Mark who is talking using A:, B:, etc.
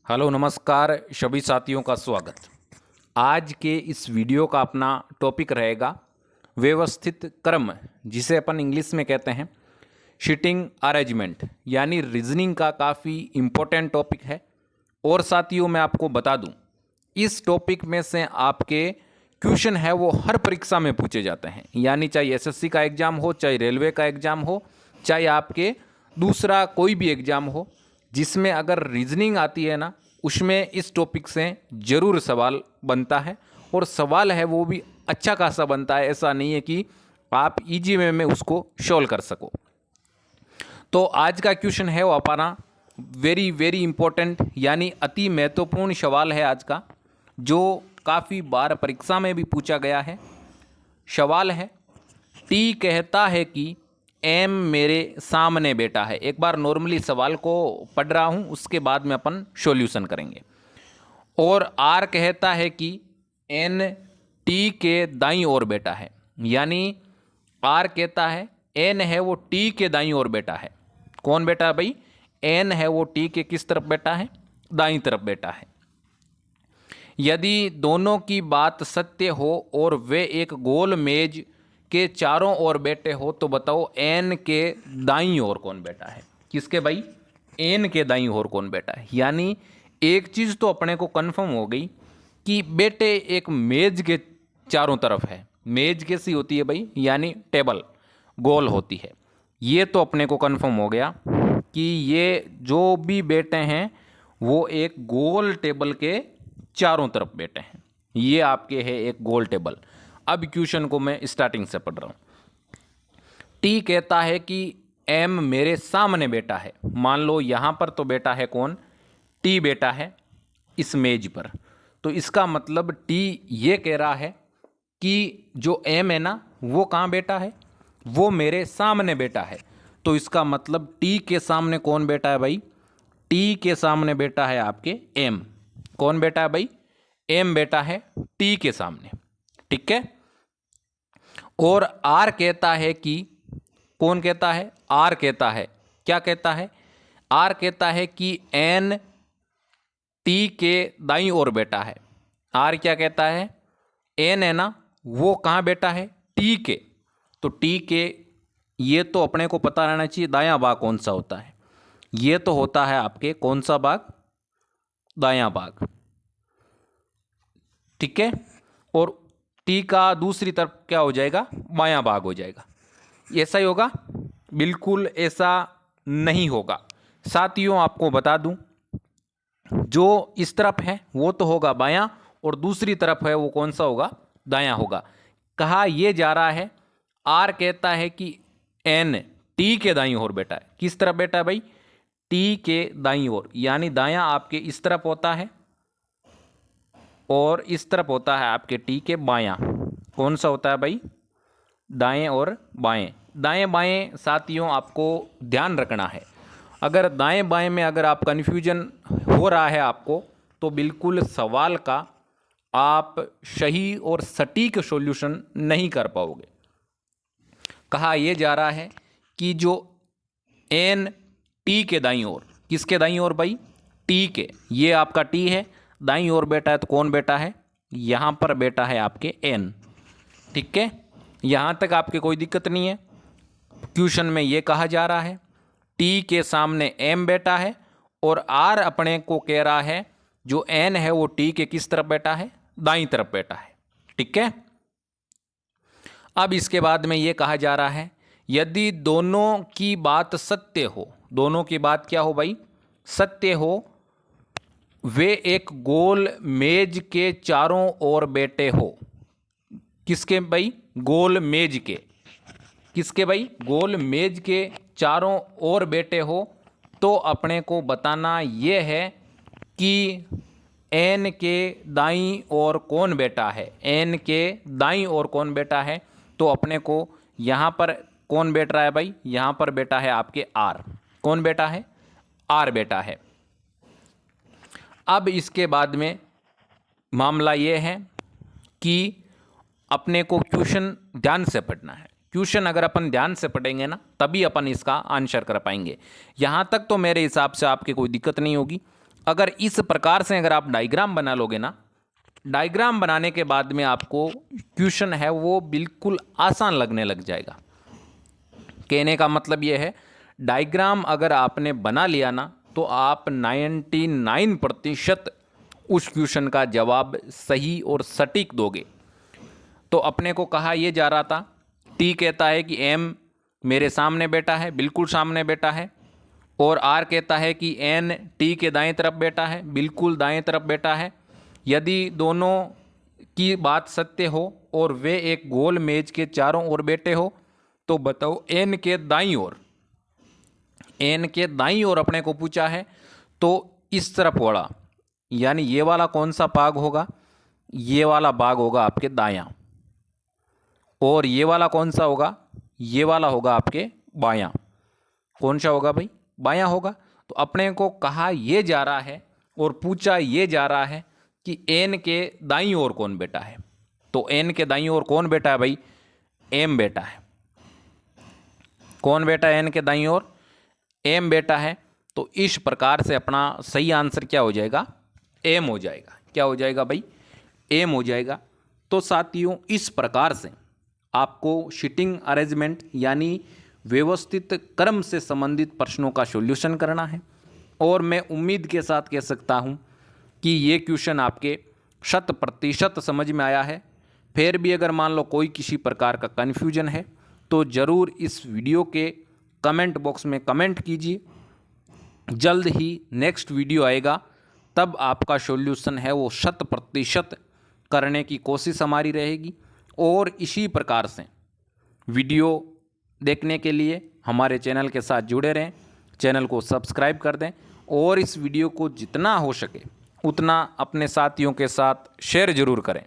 A: Hello नमस्कार सभी साथियों का स्वागत। आज के इस वीडियो का अपना टॉपिक रहेगा व्यवस्थित क्रम, जिसे अपन इंग्लिश में कहते हैं सीटिंग अरेंजमेंट, यानी रीजनिंग का काफ़ी इम्पोर्टेंट टॉपिक है। और साथियों मैं आपको बता दूं, इस टॉपिक में से आपके क्वेश्चन है वो हर परीक्षा में पूछे जाते हैं, यानी चाहे एसएससी का एग्ज़ाम हो, चाहे रेलवे का एग्ज़ाम हो, चाहे आपके दूसरा कोई भी एग्ज़ाम हो, जिसमें अगर रीजनिंग आती है ना, उसमें इस टॉपिक से ज़रूर सवाल बनता है। और सवाल है वो भी अच्छा खासा बनता है, ऐसा नहीं है कि आप इजी वे में उसको सॉल्व कर सको। तो आज का क्वेश्चन है वो अपना वेरी वेरी इंपॉर्टेंट, यानी अति महत्वपूर्ण सवाल है आज का, जो काफ़ी बार परीक्षा में भी पूछा गया है। सवाल है, टी कहता है कि एम मेरे सामने बैठा है। एक बार नॉर्मली सवाल को पढ़ रहा हूँ, उसके बाद में अपन सॉल्यूशन करेंगे। और आर कहता है कि एन टी के दाईं ओर बैठा है, यानी आर कहता है एन है वो टी के दाईं ओर बैठा है। कौन बैठा है भाई? एन है वो टी के किस तरफ बैठा है? दाईं तरफ बैठा है। यदि दोनों की बात सत्य हो और वे एक गोल मेज के चारों ओर बैठे हो, तो बताओ एन के दाईं ओर कौन बैठा है? किसके भाई? एन के दाईं ओर कौन बैठा है। यानी एक चीज़ तो अपने को कंफर्म हो गई कि बेटे एक मेज के चारों तरफ है। मेज कैसी होती है भाई? यानी टेबल गोल होती है। ये तो अपने को कंफर्म हो गया कि ये जो भी बैठे हैं वो एक गोल टेबल के चारों तरफ बैठे हैं। ये आपके है एक गोल टेबल। अब क्वेश्चन को मैं स्टार्टिंग से पढ़ रहा हूँ। टी कहता है कि एम मेरे सामने बैठा है। मान लो यहाँ पर तो बैठा है कौन? टी बैठा है इस मेज पर। तो इसका मतलब टी ये कह रहा है कि जो एम है ना, वो कहाँ बैठा है? वो मेरे सामने बैठा है। तो इसका मतलब टी के सामने कौन बैठा है भाई? टी के सामने बैठा है आपके एम। कौन बैठा है भाई? एम बैठा है टी के सामने। ठीक है। और आर कहता है कि, कौन कहता है? आर कहता है। क्या कहता है? आर कहता है कि एन टी के दाईं ओर बैठा है। आर क्या कहता है? एन है ना, वो कहाँ बैठा है? टी के। तो टी के, ये तो अपने को पता रहना चाहिए दायां भाग कौन सा होता है। ये तो होता है आपके कौन सा भाग? दायां भाग। ठीक है। और टी का दूसरी तरफ क्या हो जाएगा? बायां भाग हो जाएगा। ऐसा ही होगा? बिल्कुल ऐसा नहीं होगा। साथियों आपको बता दूं, जो इस तरफ है वो तो होगा बायां, और दूसरी तरफ है वो कौन सा होगा? दायां होगा। कहा यह जा रहा है, आर कहता है कि एन टी के दाईं ओर बैठा है। किस तरफ बैठा है भाई? टी के दाईं ओर। यानी दायां आपके इस तरफ होता है और इस तरफ होता है आपके टी के बायां। कौन सा होता है भाई? दाएं और बाएं। दाएं बाएं साथियों आपको ध्यान रखना है। अगर दाएं बाएं में अगर आप कन्फ्यूजन हो रहा है आपको, तो बिल्कुल सवाल का आप सही और सटीक सॉल्यूशन नहीं कर पाओगे। कहा यह जा रहा है कि जो एन टी के दाईं ओर, किसके दाईं ओर भाई? टी के। ये आपका टी है, दाईं ओर बैठा है, तो कौन बैठा है? यहाँ पर बैठा है आपके एन। ठीक है। यहाँ तक आपके कोई दिक्कत नहीं है। क्वेश्चन में ये कहा जा रहा है टी के सामने एम बैठा है, और आर अपने को कह रहा है जो एन है वो टी के किस तरफ बैठा है? दाईं तरफ बैठा है। ठीक है। अब इसके बाद में ये कहा जा रहा है, यदि दोनों की बात सत्य हो, दोनों की बात क्या हो भाई? सत्य हो, वे एक गोल मेज के चारों ओर बैठे हो। किसके भाई? गोल मेज के। किसके भाई? गोल मेज के चारों ओर बैठे हो। तो अपने को बताना यह है कि एन के दाईं ओर कौन बैठा है? एन के दाईं ओर कौन बैठा है? तो अपने को यहाँ पर कौन बैठ रहा है भाई? यहाँ पर बैठा है आपके आर। कौन बैठा है? आर बैठा है। अब इसके बाद में मामला यह है कि अपने को क्वेश्चन ध्यान से पढ़ना है। क्वेश्चन अगर अपन ध्यान से पढ़ेंगे ना, तभी अपन इसका आंसर कर पाएंगे। यहाँ तक तो मेरे हिसाब से आपके कोई दिक्कत नहीं होगी। अगर इस प्रकार से अगर आप डायग्राम बना लोगे ना, डायग्राम बनाने के बाद में आपको क्वेश्चन है वो बिल्कुल आसान लगने लग जाएगा। कहने का मतलब ये है, डायग्राम अगर आपने बना लिया ना तो आप 99% उस क्वेश्चन का जवाब सही और सटीक दोगे। तो अपने को कहा यह जा रहा था, टी कहता है कि एम मेरे सामने बैठा है, बिल्कुल सामने बैठा है, और आर कहता है कि एन टी के दाएं तरफ बैठा है, बिल्कुल दाएं तरफ बैठा है। यदि दोनों की बात सत्य हो और वे एक गोल मेज के चारों ओर बैठे हो तो बताओ एन के दाईं ओर, एन के दाईं ओर अपने को पूछा है, तो इस तरफ वाला यानी ये वाला कौन सा भाग होगा, ये वाला भाग होगा आपके दायां, और ये वाला कौन सा होगा, ये वाला होगा आपके बायां। कौन सा होगा भाई, बायां होगा। तो अपने को कहा ये जा रहा है और पूछा ये जा रहा है कि एन के दाईं ओर कौन बैठा है। तो एन के दाईं ओर कौन बैठा है भाई, एम बैठा है। कौन बैठा है एन के दाईं ओर, एम बैठा है। तो इस प्रकार से अपना सही आंसर क्या हो जाएगा, एम हो जाएगा। क्या हो जाएगा भाई, एम हो जाएगा। तो साथियों इस प्रकार से आपको सीटिंग अरेंजमेंट यानी व्यवस्थित क्रम से संबंधित प्रश्नों का सॉल्यूशन करना है। और मैं उम्मीद के साथ कह सकता हूं कि ये क्वेश्चन आपके 100% समझ में आया है। फिर भी अगर मान लो कोई किसी प्रकार का कन्फ्यूजन है तो ज़रूर इस वीडियो के कमेंट बॉक्स में कमेंट कीजिए। जल्द ही नेक्स्ट वीडियो आएगा, तब आपका सॉल्यूशन है वो 100% करने की कोशिश हमारी रहेगी। और इसी प्रकार से वीडियो देखने के लिए हमारे चैनल के साथ जुड़े रहें, चैनल को सब्सक्राइब कर दें और इस वीडियो को जितना हो सके उतना अपने साथियों के साथ शेयर ज़रूर करें।